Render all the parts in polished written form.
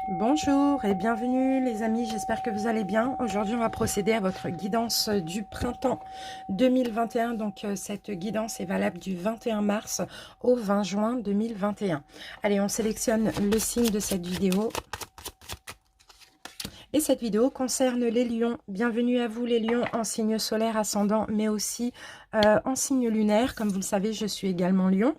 Bonjour et bienvenue les amis, j'espère que vous allez bien. Aujourd'hui on va procéder à votre guidance du printemps 2021. Donc cette guidance est valable du 21 mars au 20 juin 2021. Allez, on sélectionne le signe de cette vidéo. Et cette vidéo concerne les lions. Bienvenue à vous les lions en signe solaire ascendant mais aussi en signe lunaire. Comme vous le savez, je suis également lion.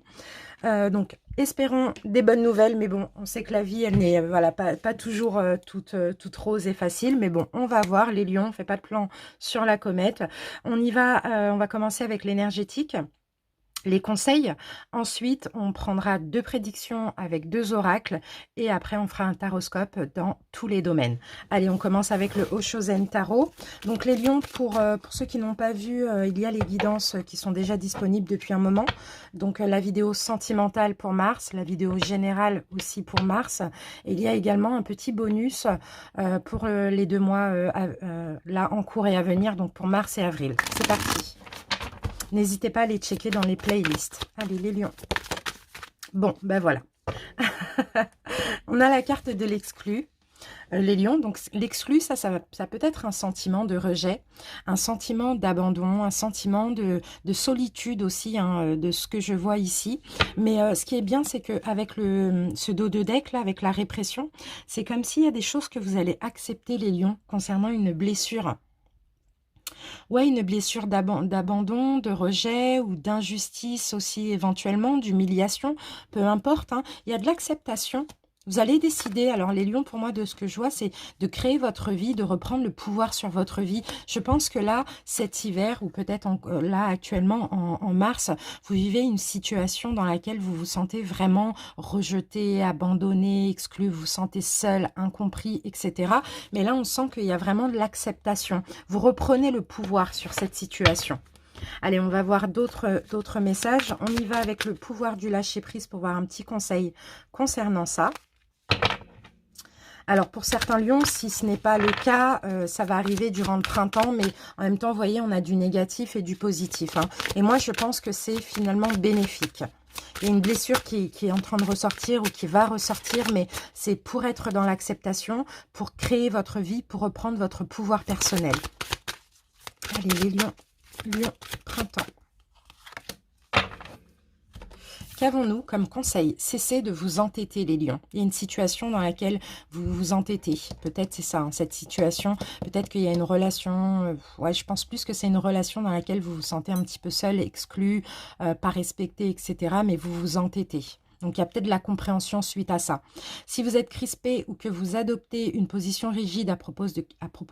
Donc, espérons des bonnes nouvelles, mais bon, on sait que la vie, elle n'est voilà, pas toujours toute rose et facile, mais bon, on va voir, les lions, on ne fait pas de plan sur la comète. On y va, on va commencer avec l'énergétique. Les conseils. Ensuite, on prendra 2 prédictions avec 2 oracles et après, on fera un taroscope dans tous les domaines. Allez, on commence avec le Oshozen Tarot. Donc, les lions, pour ceux qui n'ont pas vu, il y a les guidances qui sont déjà disponibles depuis un moment. Donc, la vidéo sentimentale pour Mars, la vidéo générale aussi pour Mars. Et il y a également un petit bonus pour les 2 mois là en cours et à venir, donc pour mars et avril. C'est parti. N'hésitez pas à les checker dans les playlists. Allez, les lions. Bon, ben voilà. On a la carte de l'exclu. Les lions, donc l'exclu, ça peut être un sentiment de rejet, un sentiment d'abandon, un sentiment de solitude aussi, hein, de ce que je vois ici. Mais ce qui est bien, c'est qu'avec ce dos de deck, là, avec la répression, c'est comme s'il y a des choses que vous allez accepter, les lions, concernant une blessure. Ouais, une blessure d'abandon, de rejet ou d'injustice aussi éventuellement, d'humiliation, peu importe, hein. Il y a de l'acceptation. Vous allez décider, alors les lions pour moi de ce que je vois, c'est de créer votre vie, de reprendre le pouvoir sur votre vie. Je pense que là, cet hiver ou peut-être là actuellement en mars, vous vivez une situation dans laquelle vous vous sentez vraiment rejeté, abandonné, exclu, vous vous sentez seul, incompris, etc. Mais là, on sent qu'il y a vraiment de l'acceptation. Vous reprenez le pouvoir sur cette situation. Allez, on va voir d'autres messages. On y va avec le pouvoir du lâcher-prise pour voir un petit conseil concernant ça. Alors, pour certains lions, si ce n'est pas le cas, ça va arriver durant le printemps, mais en même temps, vous voyez, on a du négatif et du positif, hein. Et moi, je pense que c'est finalement bénéfique. Il y a une blessure qui est en train de ressortir ou qui va ressortir, mais c'est pour être dans l'acceptation, pour créer votre vie, pour reprendre votre pouvoir personnel. Allez, les lions, printemps. Qu'avons-nous comme conseil? Cessez de vous entêter, les lions. Il y a une situation dans laquelle vous vous entêtez. Peut-être c'est ça, hein, cette situation. Peut-être qu'il y a une relation... ouais, je pense plus que c'est une relation dans laquelle vous vous sentez un petit peu seul, exclu, pas respecté, etc. Mais vous vous entêtez. Donc, il y a peut-être de la compréhension suite à ça. Si vous êtes crispé ou que vous adoptez une position rigide à propos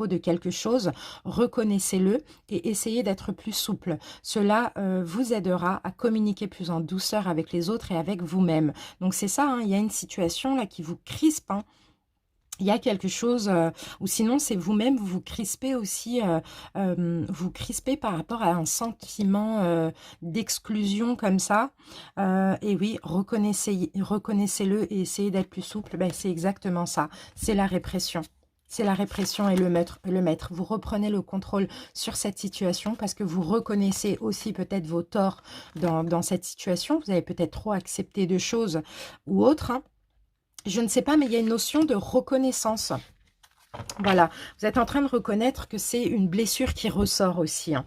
de quelque chose, reconnaissez-le et essayez d'être plus souple. Cela vous aidera à communiquer plus en douceur avec les autres et avec vous-même. Donc, c'est ça, hein, il y a une situation là qui vous crispe, hein. Il y a quelque chose, ou sinon c'est vous-même, vous vous crispez aussi, vous crispez par rapport à un sentiment d'exclusion comme ça. Et oui, reconnaissez-le et essayez d'être plus souple. Ben, c'est exactement ça, c'est la répression. C'est la répression et le maître. Vous reprenez le contrôle sur cette situation parce que vous reconnaissez aussi peut-être vos torts dans cette situation. Vous avez peut-être trop accepté de choses ou autres, hein. Je ne sais pas, mais il y a une notion de reconnaissance. Voilà, vous êtes en train de reconnaître que c'est une blessure qui ressort aussi, hein.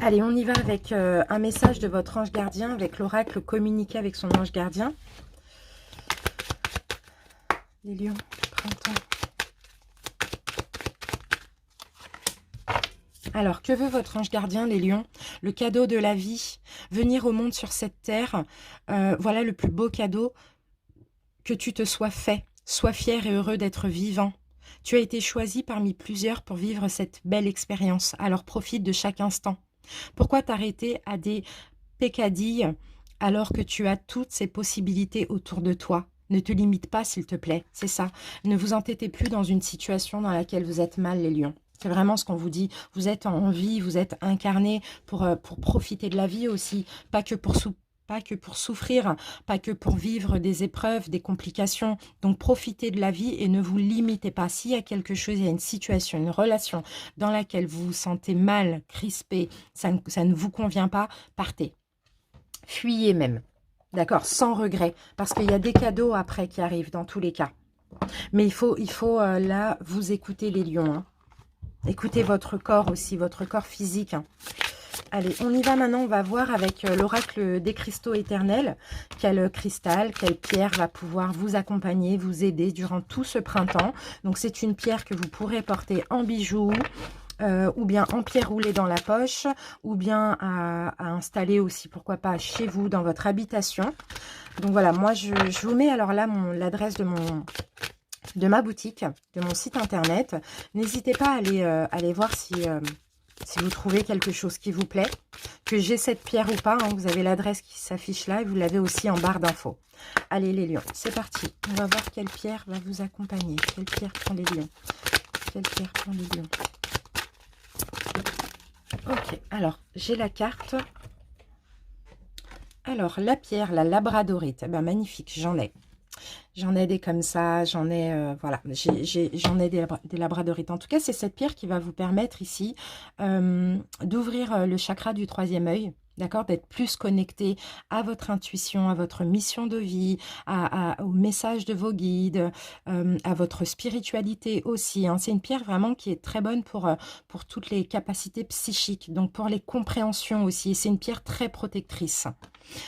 Allez, on y va avec un message de votre ange gardien, avec l'oracle communiqué avec son ange gardien. Les lions, printemps. Alors, que veut votre ange gardien, les lions? Le cadeau de la vie, venir au monde sur cette terre, voilà le plus beau cadeau. Que tu te sois fait, sois fier et heureux d'être vivant. Tu as été choisi parmi plusieurs pour vivre cette belle expérience, alors profite de chaque instant. Pourquoi t'arrêter à des peccadilles alors que tu as toutes ces possibilités autour de toi? Ne te limite pas, s'il te plaît, c'est ça. Ne vous entêtez plus dans une situation dans laquelle vous êtes mal, les lions. C'est vraiment ce qu'on vous dit. Vous êtes en vie, vous êtes incarné pour profiter de la vie aussi, pas que pour souffrir, pas que pour vivre des épreuves, des complications. Donc, profitez de la vie et ne vous limitez pas. S'il y a quelque chose, il y a une situation, une relation dans laquelle vous vous sentez mal, crispé, ça ne vous convient pas, partez. Fuyez même. D'accord? Sans regret. Parce qu'il y a des cadeaux après qui arrivent dans tous les cas. Mais il faut là, vous écouter les lions. Hein. Écoutez votre corps aussi, votre corps physique. Hein. Allez, on y va maintenant. On va voir avec l'oracle des cristaux éternels. Quel cristal, quelle pierre va pouvoir vous accompagner, vous aider durant tout ce printemps. Donc, c'est une pierre que vous pourrez porter en bijoux. Ou bien en pierre roulée dans la poche, ou bien à installer aussi, pourquoi pas, chez vous, dans votre habitation. Donc voilà, moi je vous mets alors là l'adresse de ma boutique, de mon site internet. N'hésitez pas à aller voir si vous trouvez quelque chose qui vous plaît, que j'ai cette pierre ou pas. Hein, vous avez l'adresse qui s'affiche là et vous l'avez aussi en barre d'infos. Allez les lions, c'est parti. On va voir quelle pierre va vous accompagner. Quelle pierre prend les lions? Quelle pierre prend les lions? Ok, alors, j'ai la carte. Alors, la pierre, la labradorite. Eh ben, magnifique, j'en ai. J'en ai des comme ça, j'en ai, voilà, j'en ai des labradorites. En tout cas, c'est cette pierre qui va vous permettre ici d'ouvrir le chakra du troisième œil. D'accord, d'être plus connecté à votre intuition, à votre mission de vie, au message de vos guides, à votre spiritualité aussi. Hein. C'est une pierre vraiment qui est très bonne pour toutes les capacités psychiques, donc pour les compréhensions aussi. Et c'est une pierre très protectrice.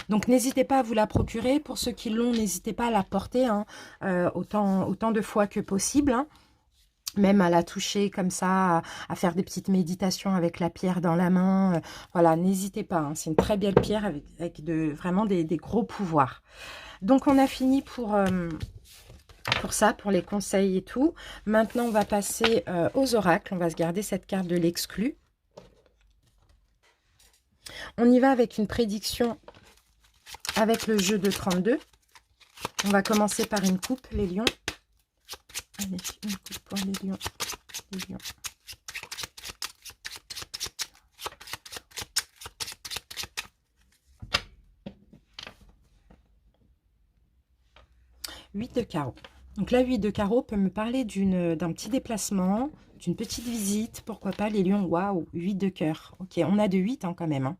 Donc n'hésitez pas à vous la procurer. Pour ceux qui l'ont, n'hésitez pas à la porter hein, autant de fois que possible. Hein. Même à la toucher comme ça, à faire des petites méditations avec la pierre dans la main. Voilà, n'hésitez pas. Hein. C'est une très belle pierre avec vraiment des gros pouvoirs. Donc on a fini pour ça, pour les conseils et tout. Maintenant, on va passer aux oracles. On va se garder cette carte de l'exclu. On y va avec une prédiction avec le jeu de 32. On va commencer par une coupe, les lions. Allez, une coupe pour les lions. Les lions. Huit de carreau. Donc la 8 de carreau peut me parler d'un petit déplacement, d'une petite visite, pourquoi pas les lions. Waouh, 8 de cœur. Ok, on a de 8 hein, quand même. Hein.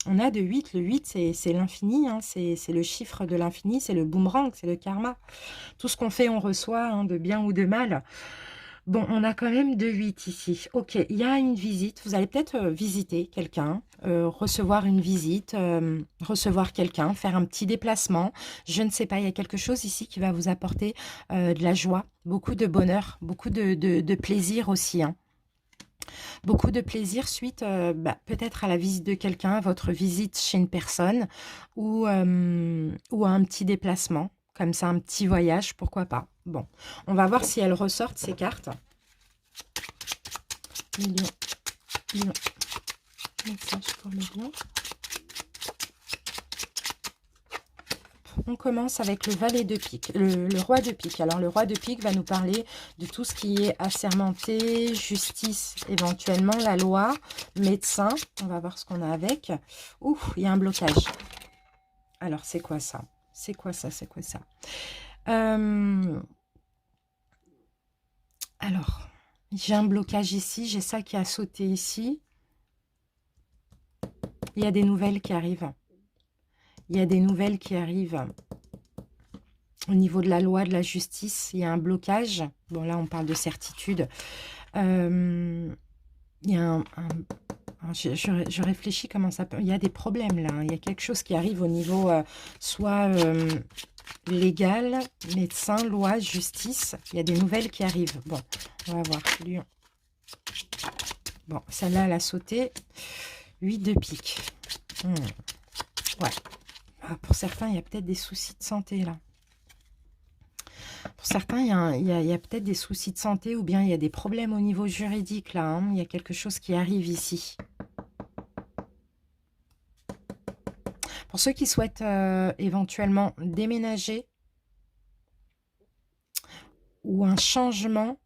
On a de 8, le 8 c'est l'infini, hein, c'est le chiffre de l'infini, c'est le boomerang, c'est le karma. Tout ce qu'on fait, on reçoit, hein, de bien ou de mal. Bon, on a quand même de 8 ici. Ok, il y a une visite, vous allez peut-être visiter quelqu'un, recevoir une visite, recevoir quelqu'un, faire un petit déplacement. Je ne sais pas, il y a quelque chose ici qui va vous apporter de la joie, beaucoup de bonheur, beaucoup de plaisir aussi, hein. Beaucoup de plaisir suite peut-être à la visite de quelqu'un, à votre visite chez une personne ou à un petit déplacement, comme ça, un petit voyage, pourquoi pas. Bon, on va voir si elles ressortent ces cartes. Lion, lion. Message pour le lion. On commence avec le valet de pique, le roi de pique. Alors, le roi de pique va nous parler de tout ce qui est assermenté, justice, éventuellement, la loi, médecin. On va voir ce qu'on a avec. Ouh, il y a un blocage. Alors, c'est quoi ça? C'est quoi ça? C'est quoi ça? Alors, j'ai un blocage ici. J'ai ça qui a sauté ici. Il y a des nouvelles qui arrivent. Il y a des nouvelles qui arrivent au niveau de la loi, de la justice. Il y a un blocage. Bon, là, on parle de certitude. Il y a je réfléchis comment ça peut... Il y a des problèmes, là. Il y a quelque chose qui arrive au niveau soit légal, médecin, loi, justice. Il y a des nouvelles qui arrivent. Bon, on va voir. Lion. Bon, celle-là, elle a sauté. 8 de pique. Ouais. Pour certains, il y a peut-être des soucis de santé, là. Pour certains, il y a peut-être des soucis de santé ou bien il y a des problèmes au niveau juridique, là. Hein. Il y a quelque chose qui arrive ici. Pour ceux qui souhaitent éventuellement déménager ou un changement,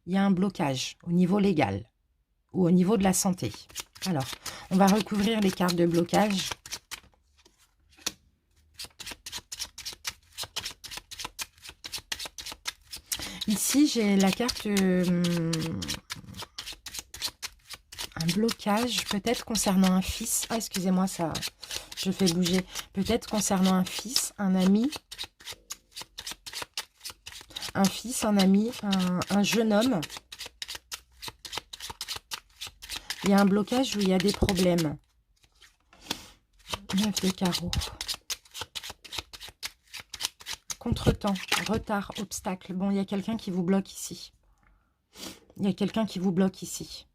il y a un blocage au niveau légal ou au niveau de la santé. Alors, on va recouvrir les cartes de blocage. Ici, j'ai la carte un blocage, peut-être concernant un fils. Ah, excusez-moi, ça, je fais bouger. Peut-être concernant un fils, un ami. un fils, un ami, un jeune homme. Il y a un blocage où il y a des problèmes. 9 de carreau. Contretemps, retard, obstacle. Bon, il y a quelqu'un qui vous bloque ici. Il y a quelqu'un qui vous bloque ici.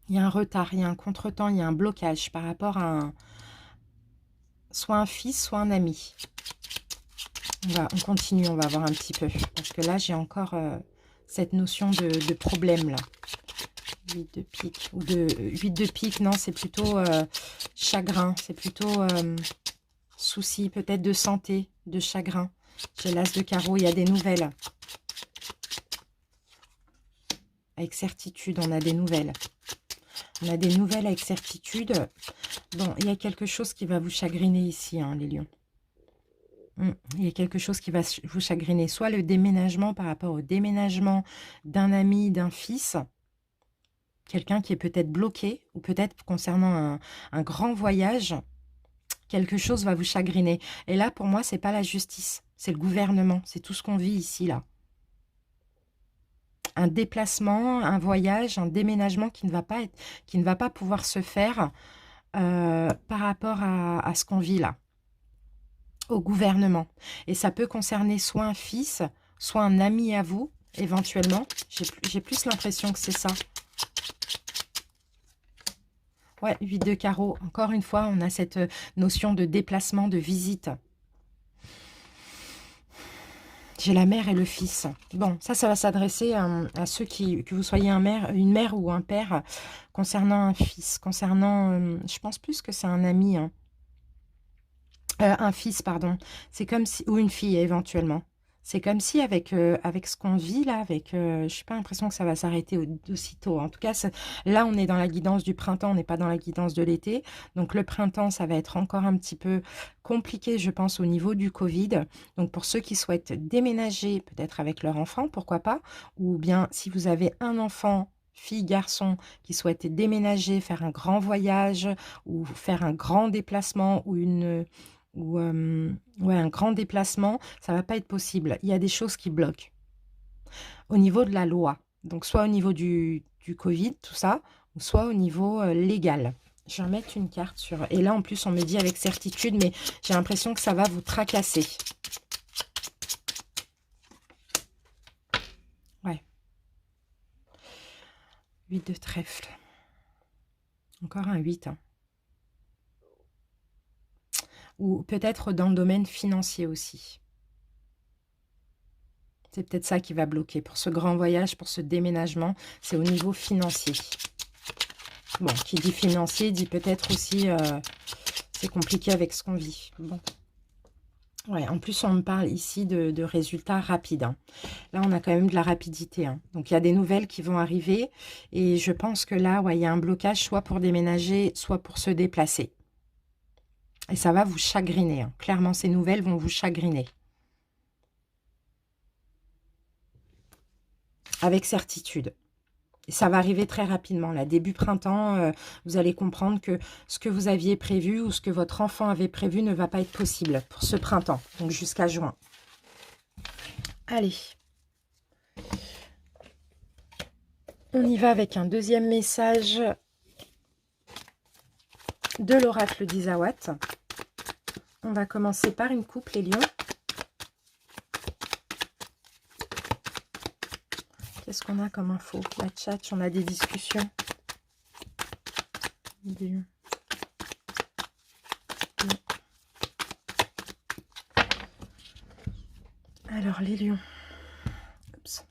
Il y a un retard, il y a un contretemps, il y a un blocage par rapport à soit un fils, soit un ami. On continue, on va voir un petit peu. Parce que là, j'ai encore cette notion de problème, là. 8 de pique. Ou de 8 de pique, non, c'est plutôt chagrin. C'est plutôt souci, peut-être de santé, de chagrin. J'ai l'as de carreau, il y a des nouvelles. Avec certitude, on a des nouvelles. On a des nouvelles avec certitude. Bon, il y a quelque chose qui va vous chagriner ici, hein, les lions. Il y a quelque chose qui va vous chagriner. Soit le déménagement par rapport au déménagement d'un ami, d'un fils. Quelqu'un qui est peut-être bloqué. Ou peut-être concernant un grand voyage. Quelque chose va vous chagriner. Et là, pour moi, c'est pas la justice. C'est le gouvernement. C'est tout ce qu'on vit ici, là. Un déplacement, un voyage, un déménagement qui ne va pas pouvoir se faire par rapport à ce qu'on vit là, au gouvernement. Et ça peut concerner soit un fils, soit un ami à vous, éventuellement. J'ai plus l'impression que c'est ça. Ouais, 8 de carreau. Encore une fois, on a cette notion de déplacement, de visite. J'ai la mère et le fils. Bon, ça va s'adresser à ceux que vous soyez une mère ou un père concernant un fils. Concernant, je pense plus que c'est un ami. Hein. Un fils, pardon. C'est comme si, ou une fille éventuellement. C'est comme si avec ce qu'on vit là, je n'ai pas l'impression que ça va s'arrêter aussitôt. En tout cas, là, on est dans la guidance du printemps, on n'est pas dans la guidance de l'été. Donc, le printemps, ça va être encore un petit peu compliqué, je pense, au niveau du Covid. Donc, pour ceux qui souhaitent déménager, peut-être avec leur enfant, pourquoi pas. Ou bien, si vous avez un enfant, fille, garçon, qui souhaite déménager, faire un grand voyage, ou faire un grand déplacement, ou ouais, un grand déplacement, ça ne va pas être possible. Il y a des choses qui bloquent au niveau de la loi. Donc, soit au niveau du Covid, tout ça, ou soit au niveau légal. Je vais remettre une carte sur... Et là, en plus, on me dit avec certitude, mais j'ai l'impression que ça va vous tracasser. Ouais. 8 de trèfle. Encore un 8, hein. Ou peut-être dans le domaine financier aussi. C'est peut-être ça qui va bloquer. Pour ce grand voyage, pour ce déménagement, c'est au niveau financier. Bon, qui dit financier, dit peut-être aussi c'est compliqué avec ce qu'on vit. Bon. Ouais, en plus, on me parle ici de résultats rapides. Hein. Là, on a quand même de la rapidité. Hein. Donc, il y a des nouvelles qui vont arriver. Et je pense que là, ouais, il y a un blocage, soit pour déménager, soit pour se déplacer. Et ça va vous chagriner. Hein. Clairement, ces nouvelles vont vous chagriner. Avec certitude. Et ça va arriver très rapidement. Là, début printemps, vous allez comprendre que ce que vous aviez prévu ou ce que votre enfant avait prévu ne va pas être possible pour ce printemps. Donc, jusqu'à juin. Allez. On y va avec un deuxième message de l'oracle d'Isawat. On va commencer par une coupe, les lions. Qu'est-ce qu'on a comme info? La chat, on a des discussions. Alors, les lions. Oups.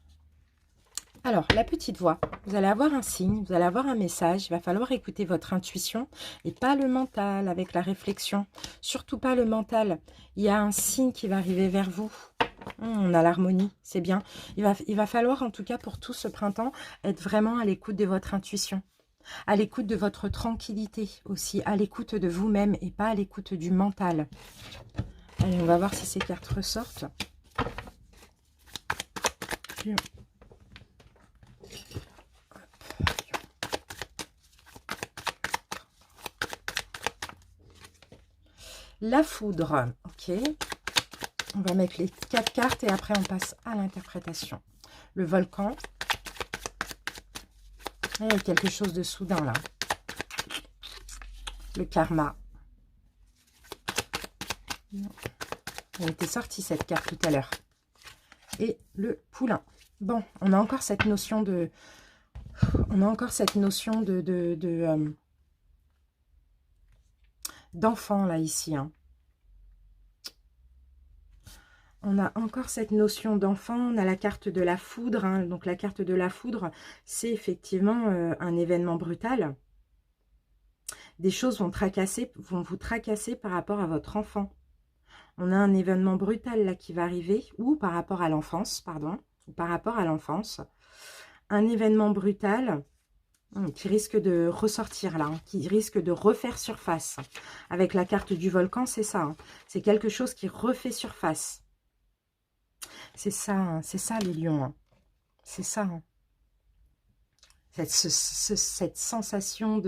Alors, la petite voix. Vous allez avoir un signe, vous allez avoir un message. Il va falloir écouter votre intuition et pas le mental avec la réflexion. Surtout pas le mental. Il y a un signe qui va arriver vers vous. On a l'harmonie, c'est bien. Il va falloir, en tout cas pour tout ce printemps, être vraiment à l'écoute de votre intuition. À l'écoute de votre tranquillité aussi. À l'écoute de vous-même et pas à l'écoute du mental. Allez, on va voir si ces cartes ressortent. La foudre, ok. On va mettre les 4 cartes et après on passe à l'interprétation. Le volcan. Il y a quelque chose de soudain là. Le karma. Elle était sortie cette carte tout à l'heure. Et le poulain. Bon, on a encore cette notion de... On a encore cette notion d'enfant là ici. Hein. On a encore cette notion d'enfant. On a la carte de la foudre. Hein. Donc la carte de la foudre, c'est effectivement un événement brutal. Des choses vont vous tracasser par rapport à votre enfant. On a un événement brutal là qui va arriver, ou par rapport à l'enfance, pardon, ou par rapport à l'enfance. Un événement brutal qui risque de ressortir là, hein, qui risque de refaire surface. Avec la carte du volcan, c'est ça. Hein. C'est quelque chose qui refait surface. C'est ça les lions. Hein. C'est ça. Hein. Cette sensation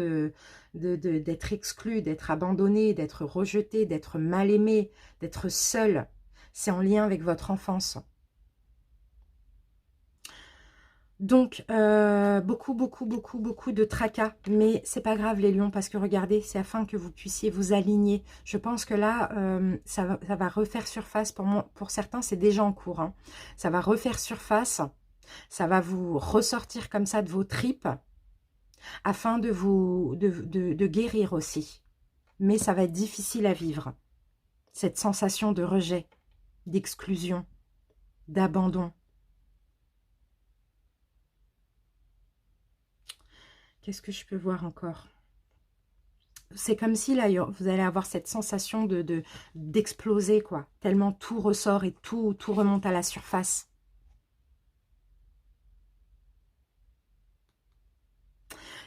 d'être exclu, d'être abandonné, d'être rejeté, d'être mal aimé, d'être seul. C'est en lien avec votre enfance. Donc, beaucoup de tracas. Mais c'est pas grave les lions, parce que regardez, c'est afin que vous puissiez vous aligner. Je pense que là, ça va refaire surface. Pour certains, c'est déjà en cours. Hein. Ça va refaire surface. Ça va vous ressortir comme ça de vos tripes. Afin de guérir aussi. Mais ça va être difficile à vivre. Cette sensation de rejet, d'exclusion, d'abandon. Qu'est-ce que je peux voir encore? C'est comme si là, vous allez avoir cette sensation d'exploser, quoi. Tellement tout ressort et tout remonte à la surface.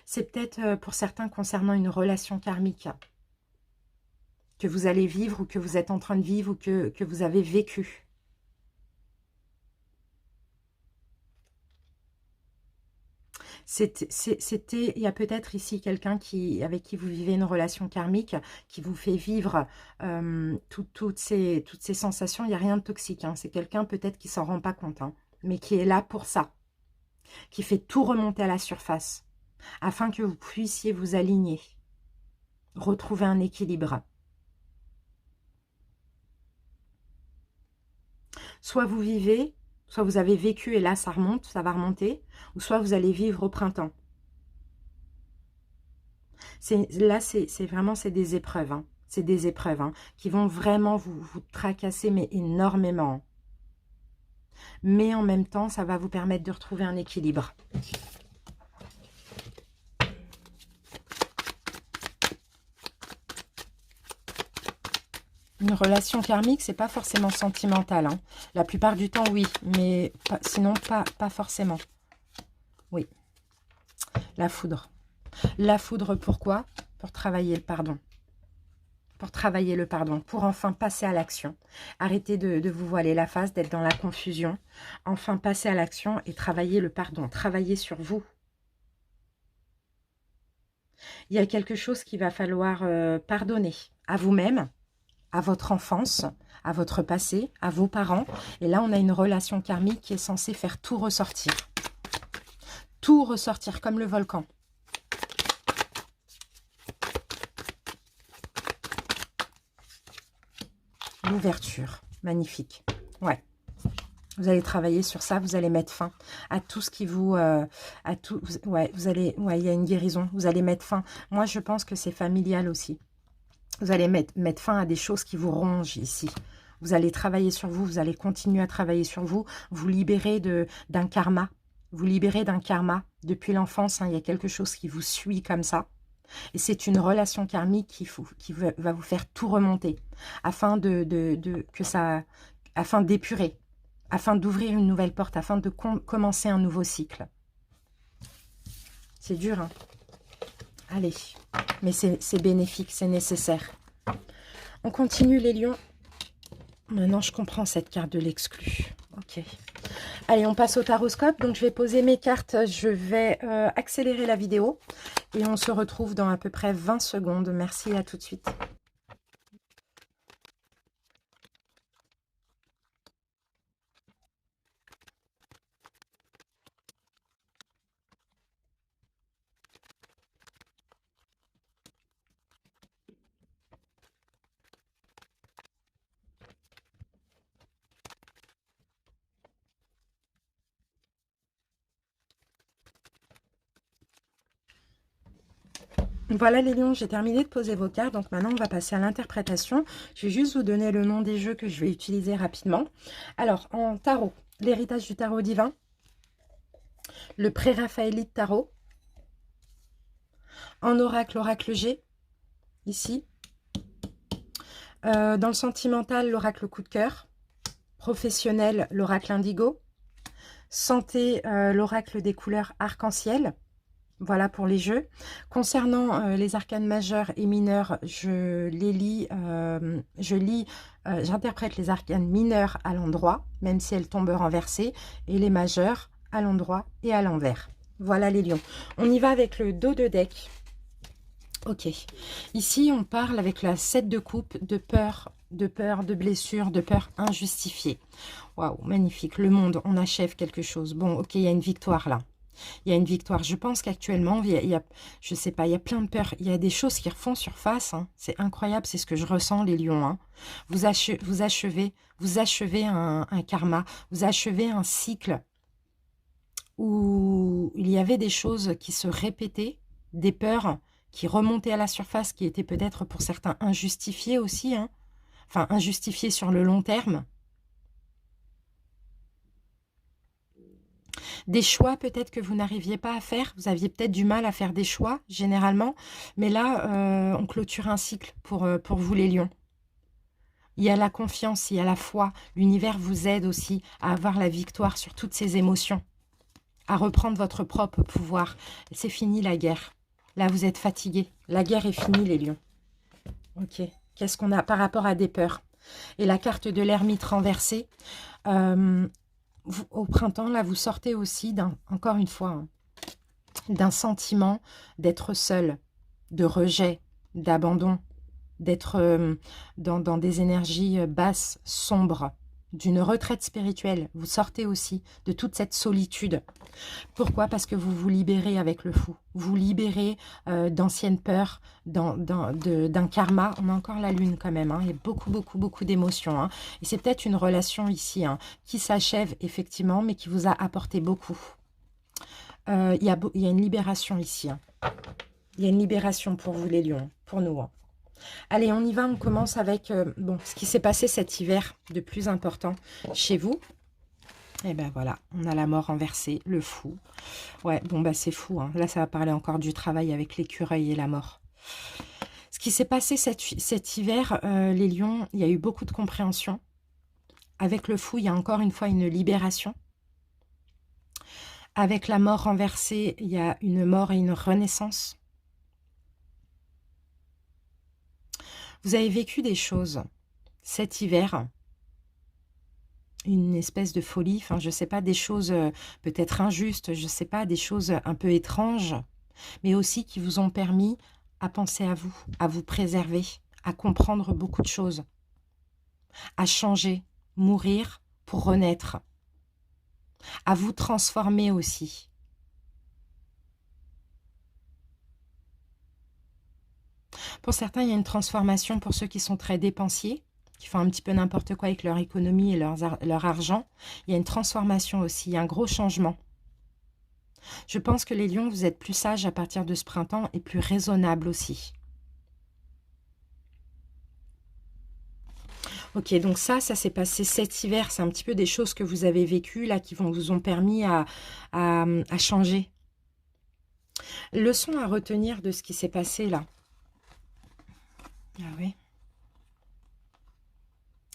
C'est peut-être pour certains concernant une relation karmique que vous allez vivre ou que vous êtes en train de vivre ou que vous avez vécu. Il y a peut-être ici quelqu'un avec qui vous vivez une relation karmique, qui vous fait vivre toutes ces sensations. Il n'y a rien de toxique. Hein. C'est quelqu'un peut-être qui s'en rend pas compte, hein, mais qui est là pour ça, qui fait tout remonter à la surface, afin que vous puissiez vous aligner, retrouver un équilibre. Soit vous vivez, soit vous avez vécu et là ça remonte, ça va remonter, ou soit vous allez vivre au printemps. Là, c'est vraiment des épreuves. Hein. C'est des épreuves hein, qui vont vraiment vous tracasser, mais énormément. Mais en même temps, ça va vous permettre de retrouver un équilibre. Une relation karmique, c'est pas forcément sentimental. Hein. La plupart du temps, oui, mais sinon, pas forcément. Oui. La foudre. La foudre, pourquoi? Pour travailler le pardon. Pour travailler le pardon, pour enfin passer à l'action. Arrêtez de vous voiler la face, d'être dans la confusion. Enfin, passer à l'action et travailler le pardon. Travailler sur vous. Il y a quelque chose qu'il va falloir pardonner à vous-même, à votre enfance, à votre passé, à vos parents. Et là, on a une relation karmique qui est censée faire tout ressortir. Tout ressortir comme le volcan. L'ouverture. Magnifique. Ouais. Vous allez travailler sur ça, vous allez mettre fin à tout ce qui vous... ouais, il y a une guérison. Vous allez mettre fin. Moi, je pense que c'est familial aussi. Vous allez mettre fin à des choses qui vous rongent ici. Vous allez travailler sur vous, vous allez continuer à travailler sur vous, vous libérer d'un karma. Vous libérez d'un karma. Depuis l'enfance, hein, il y a quelque chose qui vous suit comme ça. Et c'est une relation karmique qui va vous faire tout remonter afin afin d'épurer, afin d'ouvrir une nouvelle porte, afin de commencer un nouveau cycle. C'est dur, hein? Allez, mais c'est bénéfique, c'est nécessaire. On continue les lions. Maintenant, je comprends cette carte de l'exclu. Ok. Allez, on passe au taroscope. Donc, je vais poser mes cartes. Je vais accélérer la vidéo. Et on se retrouve dans à peu près 20 secondes. Merci, à tout de suite. Voilà les lions, j'ai terminé de poser vos cartes, donc maintenant on va passer à l'interprétation. Je vais juste vous donner le nom des jeux que je vais utiliser rapidement. Alors, en tarot, l'héritage du tarot divin, le pré-raphaélite tarot, en oracle, oracle G, ici. Dans le sentimental, l'oracle coup de cœur, professionnel, l'oracle indigo, santé, l'oracle des couleurs arc-en-ciel. Voilà pour les jeux. Concernant les arcanes majeurs et mineurs, je les lis, j'interprète les arcanes mineures à l'endroit, même si elles tombent renversées, et les majeures à l'endroit et à l'envers. Voilà les lions. On y va avec le dos de deck. Ok. Ici, on parle avec la 7 de coupe de peur, de blessure, de peur injustifiée. Waouh, magnifique. Le monde, on achève quelque chose. Bon, ok, il y a une victoire là. Il y a une victoire. Je pense qu'actuellement, je sais pas, il y a plein de peurs. Il y a des choses qui refont surface. Hein. C'est incroyable, c'est ce que je ressens, les lions. Hein. Vous achevez un karma. Vous achevez un cycle où il y avait des choses qui se répétaient, des peurs qui remontaient à la surface, qui étaient peut-être pour certains injustifiées aussi. Hein. Enfin, injustifiées sur le long terme. Des choix peut-être que vous n'arriviez pas à faire. Vous aviez peut-être du mal à faire des choix, généralement. Mais là, on clôture un cycle pour vous, les lions. Il y a la confiance, il y a la foi. L'univers vous aide aussi à avoir la victoire sur toutes ces émotions. À reprendre votre propre pouvoir. C'est fini la guerre. Là, vous êtes fatigués. La guerre est finie, les lions. Ok. Qu'est-ce qu'on a par rapport à des peurs? Et la carte de l'ermite renversée. Au printemps, là, vous sortez aussi, encore une fois, hein, d'un sentiment d'être seul, de rejet, d'abandon, d'être dans des énergies basses, sombres, d'une retraite spirituelle. Vous sortez aussi de toute cette solitude. Pourquoi? Parce que vous vous libérez avec le fou. Vous libérez d'anciennes peurs, d'un karma. On a encore la lune quand même. Hein. Il y a beaucoup d'émotions. Hein. Et c'est peut-être une relation ici hein, qui s'achève effectivement, mais qui vous a apporté beaucoup. Il y a une libération ici. Hein. Il y a une libération pour vous les lions, pour nous. Hein. Allez, on y va. On commence avec bon, ce qui s'est passé cet hiver de plus important chez vous. Et ben voilà, on a la mort renversée, le fou. Ouais, bon bah c'est fou. Hein. Là, ça va parler encore du travail avec l'écureuil et la mort. Ce qui s'est passé cet hiver, les lions, il y a eu beaucoup de compréhension. Avec le fou, il y a encore une fois une libération. Avec la mort renversée, il y a une mort et une renaissance. Vous avez vécu des choses cet hiver, une espèce de folie, enfin je sais pas, des choses peut-être injustes, je sais pas, des choses un peu étranges, mais aussi qui vous ont permis à penser à vous préserver, à comprendre beaucoup de choses, à changer, mourir pour renaître, à vous transformer aussi. Pour certains, il y a une transformation pour ceux qui sont très dépensiers, qui font un petit peu n'importe quoi avec leur économie et leur argent. Il y a une transformation aussi, il y a un gros changement. Je pense que les lions, vous êtes plus sages à partir de ce printemps et plus raisonnables aussi. Ok, donc ça s'est passé cet hiver. C'est un petit peu des choses que vous avez vécues, là, qui vous ont permis à changer. Leçon à retenir de ce qui s'est passé, là. Ah oui.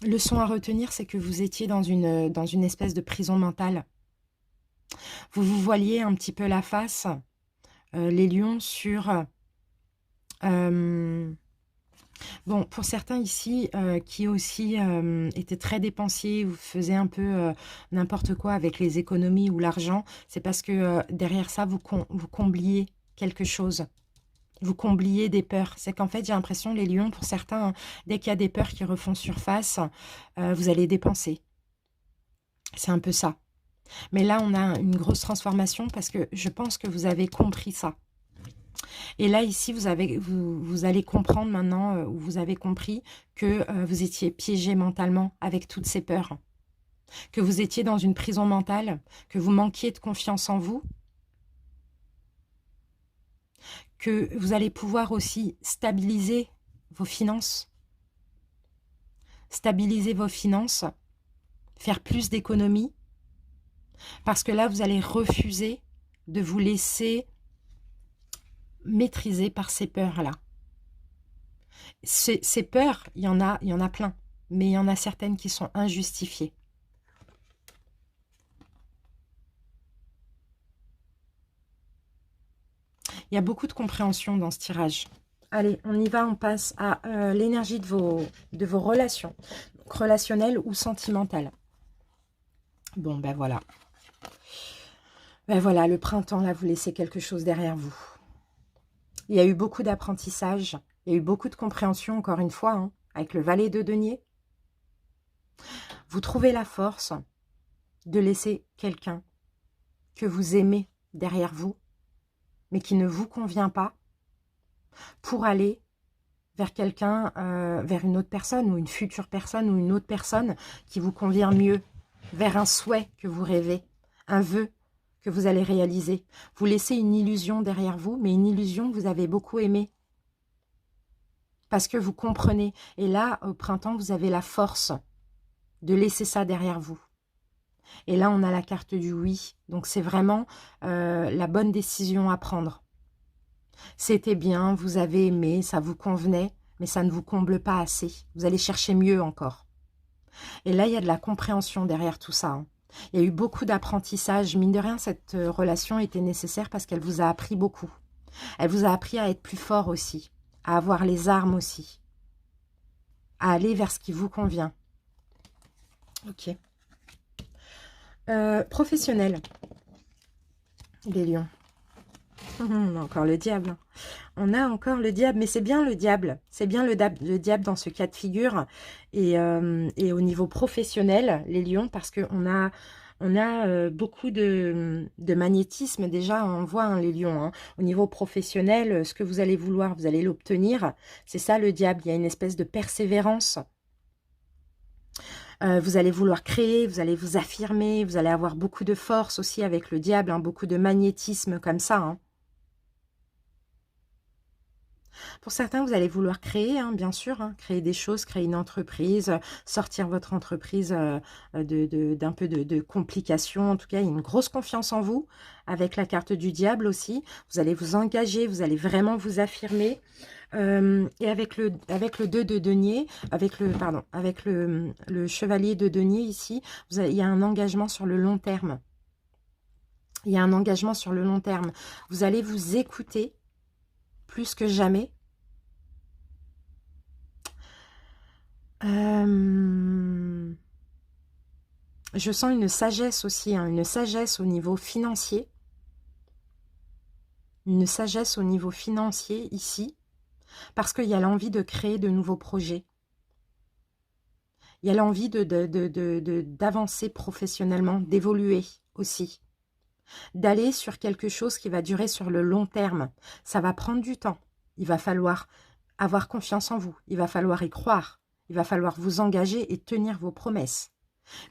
Leçon à retenir, c'est que vous étiez dans une espèce de prison mentale. Vous vous voiliez un petit peu la face, les lions, sur... bon, pour certains ici, qui aussi étaient très dépensiers, vous faisiez un peu n'importe quoi avec les économies ou l'argent, c'est parce que derrière ça, vous combliez quelque chose. Vous combliez des peurs. C'est qu'en fait, j'ai l'impression, les lions, pour certains, dès qu'il y a des peurs qui refont surface, vous allez dépenser. C'est un peu ça. Mais là, on a une grosse transformation parce que je pense que vous avez compris ça. Et là, ici, vous allez comprendre maintenant, ou vous avez compris que vous étiez piégé mentalement avec toutes ces peurs. Que vous étiez dans une prison mentale, que vous manquiez de confiance en vous. que vous allez pouvoir aussi stabiliser vos finances. Stabiliser vos finances, faire plus d'économies, parce que là, vous allez refuser de vous laisser maîtriser par ces peurs-là. Ces peurs, il y en a plein, mais il y en a certaines qui sont injustifiées. Il y a beaucoup de compréhension dans ce tirage. Allez, on y va, on passe à l'énergie de vos relations, donc relationnelles ou sentimentales. Bon, ben voilà. Ben voilà, le printemps, là, vous laissez quelque chose derrière vous. Il y a eu beaucoup d'apprentissage, il y a eu beaucoup de compréhension, encore une fois, hein, avec le valet de denier. Vous trouvez la force de laisser quelqu'un que vous aimez derrière vous, mais qui ne vous convient pas, pour aller vers quelqu'un, vers une autre personne, ou une future personne, ou une autre personne qui vous convient mieux, vers un souhait que vous rêvez, un vœu que vous allez réaliser. Vous laissez une illusion derrière vous, mais une illusion que vous avez beaucoup aimée. Parce que vous comprenez. Et là, au printemps, vous avez la force de laisser ça derrière vous. Et là, on a la carte du oui. Donc, c'est vraiment la bonne décision à prendre. C'était bien, vous avez aimé, ça vous convenait, mais ça ne vous comble pas assez. Vous allez chercher mieux encore. Et là, il y a de la compréhension derrière tout ça. Hein. Il y a eu beaucoup d'apprentissage. Mine de rien, cette relation était nécessaire parce qu'elle vous a appris beaucoup. Elle vous a appris à être plus fort aussi, à avoir les armes aussi, à aller vers ce qui vous convient. Ok. Professionnel, les lions. On a encore le diable. On a encore le diable, mais c'est bien le diable. C'est bien le diable dans ce cas de figure. Et au niveau professionnel, les lions, parce qu'on a beaucoup de magnétisme. Déjà, on voit hein, les lions. Hein. Au niveau professionnel, ce que vous allez vouloir, vous allez l'obtenir. C'est ça le diable. Il y a une espèce de persévérance. Vous allez vouloir créer, vous allez vous affirmer, vous allez avoir beaucoup de force aussi avec le diable, hein, beaucoup de magnétisme comme ça. Hein. Pour certains, vous allez vouloir créer, hein, bien sûr, hein, créer des choses, créer une entreprise, sortir votre entreprise d'un peu de complications. En tout cas, il y a une grosse confiance en vous avec la carte du diable aussi. Vous allez vous engager, vous allez vraiment vous affirmer. Et avec le 2 de denier, avec le chevalier de denier ici, il y a un engagement sur le long terme. Il y a un engagement sur le long terme. Vous allez vous écouter plus que jamais. Je sens une sagesse aussi, hein, une sagesse au niveau financier. Une sagesse au niveau financier ici. Parce qu'il y a l'envie de créer de nouveaux projets. Il y a l'envie d'avancer professionnellement, d'évoluer aussi. D'aller sur quelque chose qui va durer sur le long terme. Ça va prendre du temps. Il va falloir avoir confiance en vous. Il va falloir y croire. Il va falloir vous engager et tenir vos promesses.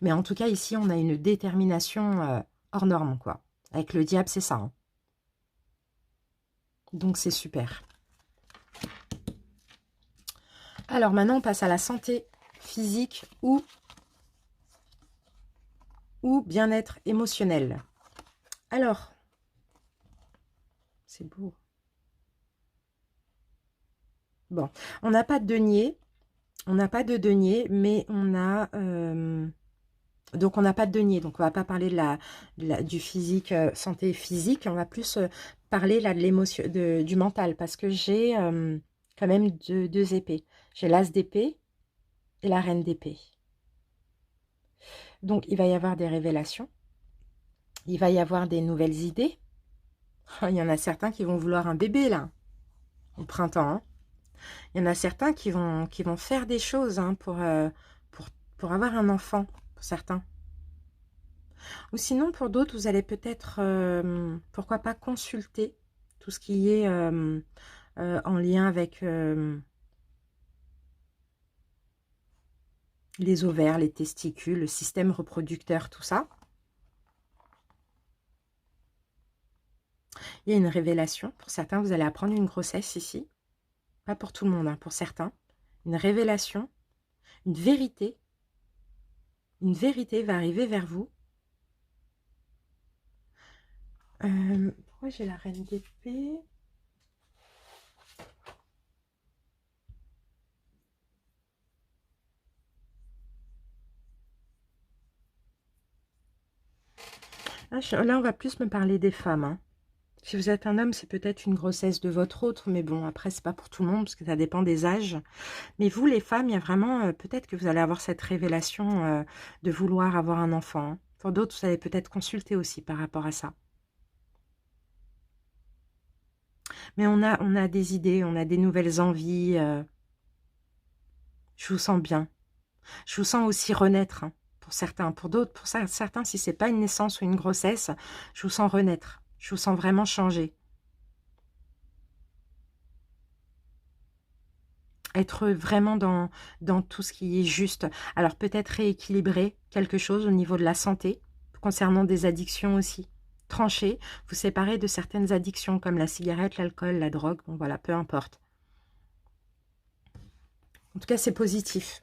Mais en tout cas, ici, on a une détermination hors norme, quoi. Avec le diable, c'est ça. Hein. Donc, c'est super. Alors, maintenant, on passe à la santé physique ou bien-être émotionnel. Alors, c'est beau. Bon, on n'a pas de denier. On n'a pas de denier, mais on a... donc, on n'a pas de denier. Donc, on ne va pas parler du physique, santé physique. On va plus parler là, de l'émotion, du mental. Parce que j'ai quand même deux épées. J'ai l'as d'épée et la reine d'épée. Donc, il va y avoir des révélations. Il va y avoir des nouvelles idées. Il y en a certains qui vont vouloir un bébé, là, au printemps. Hein. Il y en a certains qui vont faire des choses hein, pour avoir un enfant, pour certains. Ou sinon, pour d'autres, vous allez peut-être, pourquoi pas, consulter tout ce qui est en lien avec les ovaires, les testicules, le système reproducteur, tout ça. Il y a une révélation. Pour certains, vous allez apprendre une grossesse ici. Pas pour tout le monde, hein, pour certains. Une révélation, une vérité. Une vérité va arriver vers vous. Pourquoi j'ai la reine d'épée? Là, on va plus me parler des femmes, hein. Si vous êtes un homme, c'est peut-être une grossesse de votre autre, mais bon, après, c'est pas pour tout le monde, parce que ça dépend des âges. Mais vous, les femmes, il y a vraiment, peut-être que vous allez avoir cette révélation de vouloir avoir un enfant, hein. Pour d'autres, vous allez peut-être consulter aussi par rapport à ça. Mais on a des idées, on a des nouvelles envies. Je vous sens bien. Je vous sens aussi renaître, hein, pour certains. Pour d'autres, pour certains, si c'est pas une naissance ou une grossesse, je vous sens renaître. Je vous sens vraiment changer. Être vraiment dans tout ce qui est juste. Alors peut-être rééquilibrer quelque chose au niveau de la santé, concernant des addictions aussi. Trancher, vous séparer de certaines addictions comme la cigarette, l'alcool, la drogue, bon voilà, peu importe. En tout cas, c'est positif.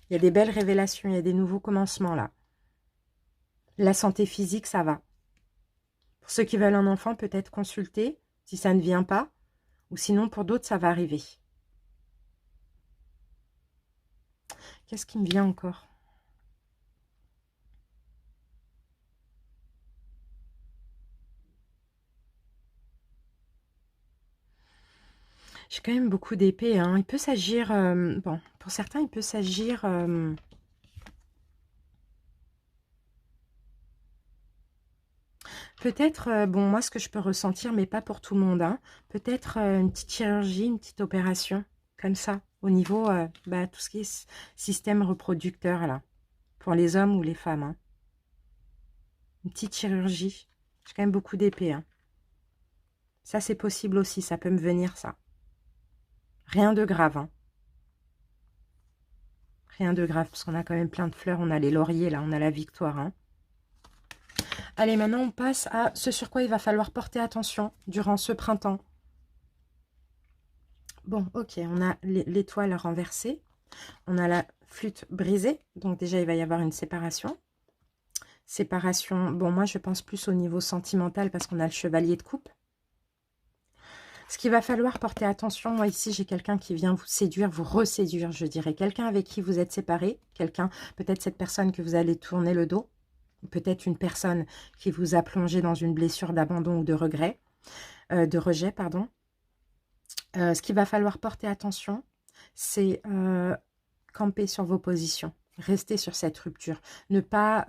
Il y a des belles révélations, il y a des nouveaux commencements là. La santé physique, ça va. Pour ceux qui veulent un enfant, peut-être consulter si ça ne vient pas. Ou sinon, pour d'autres, ça va arriver. Qu'est-ce qui me vient encore? J'ai quand même beaucoup d'épées, hein. Il peut s'agir... bon, pour certains, il peut s'agir... peut-être, bon, moi, ce que je peux ressentir, mais pas pour tout le monde, hein, peut-être une petite chirurgie, une petite opération, comme ça, au niveau, tout ce qui est système reproducteur, là, pour les hommes ou les femmes, hein. Une petite chirurgie. J'ai quand même beaucoup d'épées, hein. Ça, c'est possible aussi, ça peut me venir, ça. Rien de grave, hein. Rien de grave, parce qu'on a quand même plein de fleurs, on a les lauriers, là, on a la victoire, hein. Allez, maintenant, on passe à ce sur quoi il va falloir porter attention durant ce printemps. Bon, ok, on a l'étoile renversée. On a la flûte brisée. Donc déjà, il va y avoir une séparation. Séparation, bon, moi, je pense plus au niveau sentimental parce qu'on a le chevalier de coupe. Ce qu'il va falloir porter attention, moi, ici, j'ai quelqu'un qui vient vous séduire, vous reséduire, je dirais. Quelqu'un avec qui vous êtes séparé. Quelqu'un, peut-être cette personne que vous allez tourner le dos. Peut-être une personne qui vous a plongé dans une blessure d'abandon ou de regret, de rejet, pardon. Ce qu'il va falloir porter attention, c'est camper sur vos positions, rester sur cette rupture, ne pas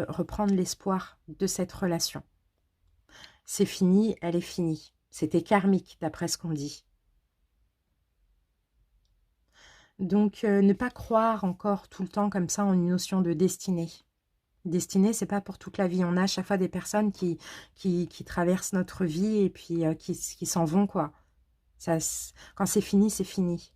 reprendre l'espoir de cette relation. C'est fini, elle est finie. C'était karmique, d'après ce qu'on dit. Donc, ne pas croire encore tout le temps comme ça en une notion de destinée. Destinée, c'est pas pour toute la vie. On a à chaque fois des personnes qui traversent notre vie et puis qui s'en vont, quoi. Ça, quand c'est fini, c'est fini.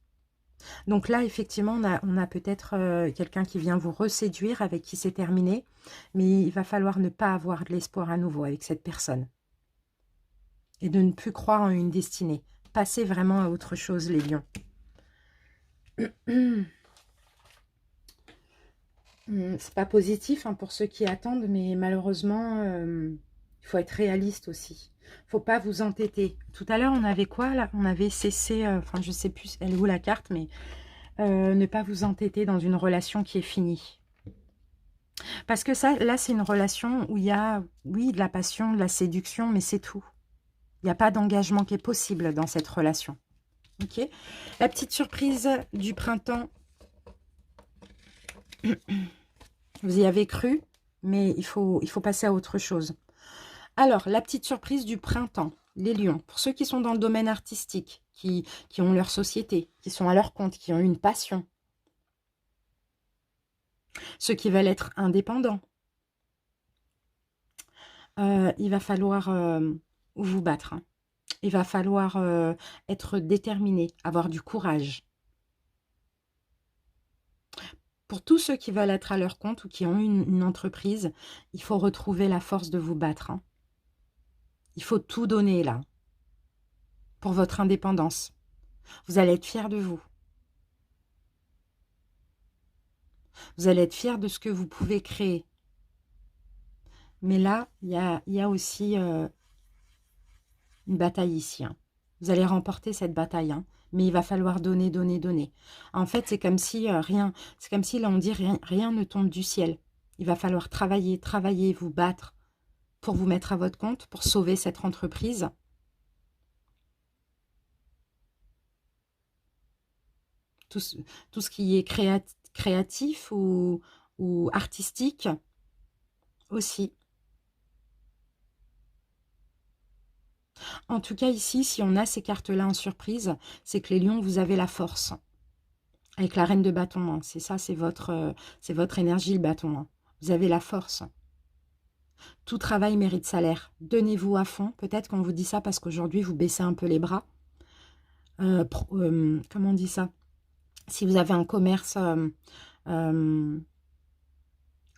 Donc là, effectivement, on a peut-être quelqu'un qui vient vous reséduire, avec qui c'est terminé. Mais il va falloir ne pas avoir de l'espoir à nouveau avec cette personne. Et de ne plus croire en une destinée. Passez vraiment à autre chose, les lions. C'est pas positif, hein, pour ceux qui attendent, mais malheureusement, il faut être réaliste aussi. Faut pas vous entêter. Tout à l'heure, on avait quoi là? On avait cessé, enfin je sais plus, elle est où la carte, mais ne pas vous entêter dans une relation qui est finie. Parce que ça, là, c'est une relation où il y a, oui, de la passion, de la séduction, mais c'est tout. Il n'y a pas d'engagement qui est possible dans cette relation. Ok? La petite surprise du printemps. Vous y avez cru, mais il faut passer à autre chose. Alors, la petite surprise du printemps, les lions. Pour ceux qui sont dans le domaine artistique, qui ont leur société, qui sont à leur compte, qui ont une passion. Ceux qui veulent être indépendants. Il va falloir vous battre, hein. Il va falloir être déterminé, avoir du courage. Pour tous ceux qui veulent être à leur compte ou qui ont une entreprise, il faut retrouver la force de vous battre, hein. Il faut tout donner là. pour votre indépendance. Vous allez être fiers de vous. Vous allez être fiers de ce que vous pouvez créer. Mais là, il y a aussi une bataille ici. Hein. Vous allez remporter cette bataille. Hein. Mais il va falloir donner, donner, donner. En fait, c'est comme si rien... C'est comme si, là, on dit, rien ne tombe du ciel. Il va falloir travailler, travailler, vous battre pour vous mettre à votre compte, pour sauver cette entreprise. Tout ce qui est créatif ou artistique aussi. En tout cas, ici, si on a ces cartes-là en surprise, c'est que les lions, vous avez la force. Avec la reine de bâton, hein. C'est ça, c'est votre énergie, le bâton. Hein. Vous avez la force. Tout travail mérite salaire. Donnez-vous à fond. Peut-être qu'on vous dit ça parce qu'aujourd'hui, vous baissez un peu les bras. Comment on dit ça? Si vous avez un commerce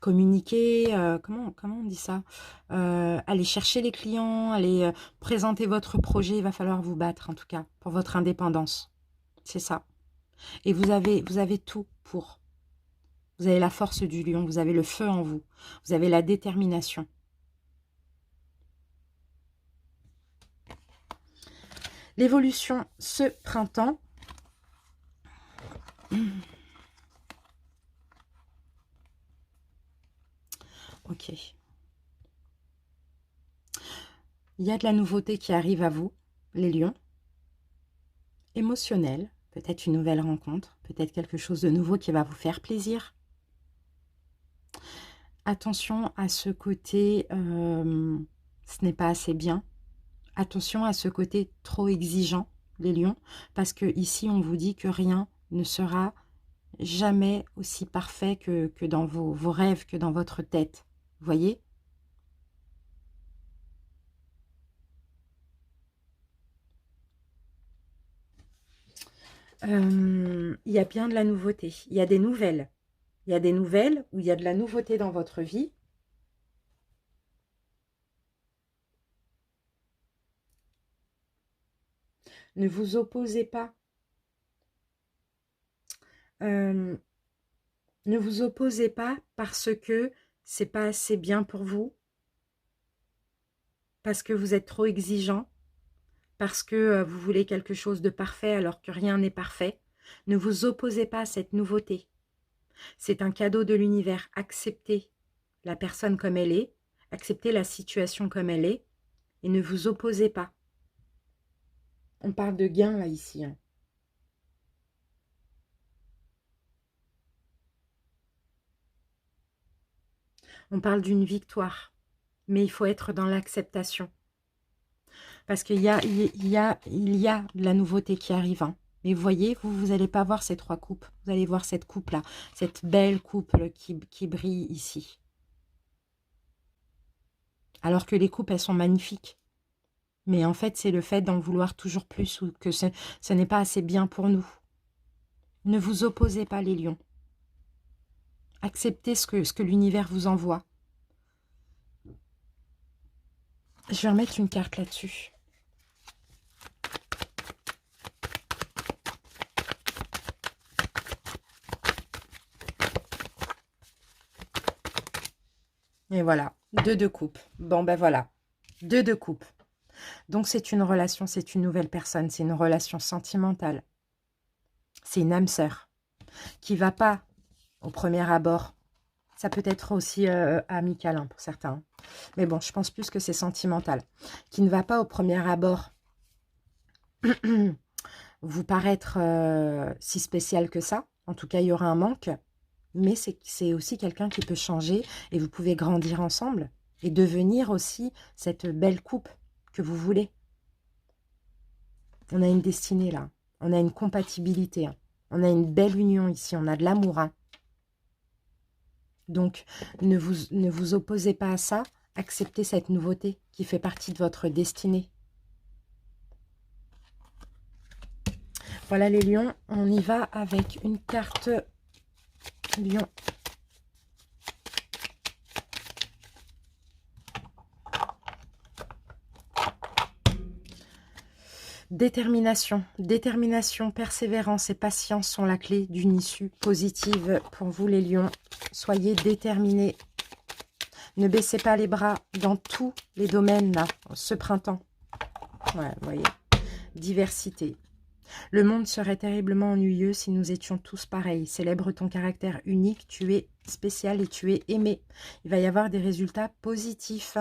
communiquer, comment on dit ça? Aller chercher les clients, aller présenter votre projet, il va falloir vous battre en tout cas pour votre indépendance. C'est ça. Et vous avez tout pour. Vous avez la force du lion, vous avez le feu en vous, vous avez la détermination. L'évolution ce printemps. Ok. Il y a de la nouveauté qui arrive à vous, les lions. Émotionnel, peut-être une nouvelle rencontre, peut-être quelque chose de nouveau qui va vous faire plaisir. Attention à ce côté, ce n'est pas assez bien. Attention à ce côté trop exigeant, les lions, parce que ici on vous dit que rien ne sera jamais aussi parfait que dans vos rêves, que dans votre tête. Vous voyez? Il y a bien de la nouveauté. Il y a des nouvelles. Il y a des nouvelles où il y a de la nouveauté dans votre vie. Ne vous opposez pas. Ne vous opposez pas parce que c'est pas assez bien pour vous, parce que vous êtes trop exigeant, parce que vous voulez quelque chose de parfait alors que rien n'est parfait. Ne vous opposez pas à cette nouveauté. C'est un cadeau de l'univers. Acceptez la personne comme elle est, acceptez la situation comme elle est, et ne vous opposez pas. On parle de gain là, ici. Hein. On parle d'une victoire, mais il faut être dans l'acceptation. Parce qu'il y a de la nouveauté qui arrive. Hein. Mais vous voyez, vous n'allez pas voir ces 3 coupes. Vous allez voir cette coupe-là, cette belle coupe qui brille ici. Alors que les coupes, elles sont magnifiques. Mais en fait, c'est le fait d'en vouloir toujours plus ou que ce n'est pas assez bien pour nous. Ne vous opposez pas, les lions. Acceptez ce que l'univers vous envoie. Je vais remettre une carte là-dessus. Et voilà, 2 de coupe. Bon, ben voilà, 2 de coupe. Donc, c'est une relation, c'est une nouvelle personne, c'est une relation sentimentale. C'est une âme sœur qui va pas au premier abord. Ça peut être aussi amical hein, pour certains. Mais bon, je pense plus que c'est sentimental. Qui ne va pas au premier abord vous paraître si spécial que ça. En tout cas, il y aura un manque. Mais c'est aussi quelqu'un qui peut changer et vous pouvez grandir ensemble et devenir aussi cette belle coupe que vous voulez. On a une destinée là. On a une compatibilité. Hein. On a une belle union ici. On a de l'amour. Hein. Donc, ne vous opposez pas à ça. Acceptez cette nouveauté qui fait partie de votre destinée. Voilà les lions. On y va avec une carte lion. Détermination, détermination, persévérance et patience sont la clé d'une issue positive pour vous les lions. Soyez déterminés. Ne baissez pas les bras dans tous les domaines là, ce printemps. Ouais, vous voyez, diversité. Le monde serait terriblement ennuyeux si nous étions tous pareils. Célèbre ton caractère unique, tu es spécial et tu es aimé. Il va y avoir des résultats positifs.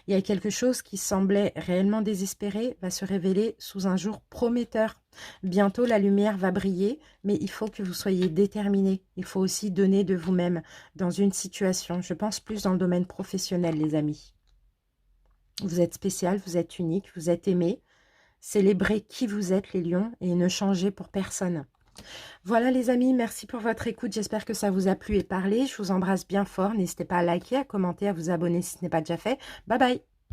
Il y a quelque chose qui semblait réellement désespéré, va se révéler sous un jour prometteur. Bientôt, la lumière va briller, mais il faut que vous soyez déterminés. Il faut aussi donner de vous-même dans une situation. Je pense plus dans le domaine professionnel, les amis. Vous êtes spécial, vous êtes unique, vous êtes aimé. Célébrez qui vous êtes, les lions, et ne changez pour personne. Voilà les amis, merci pour votre écoute, j'espère que ça vous a plu et parlé. Je vous embrasse bien fort, n'hésitez pas à liker, à commenter, à vous abonner si ce n'est pas déjà fait. Bye bye.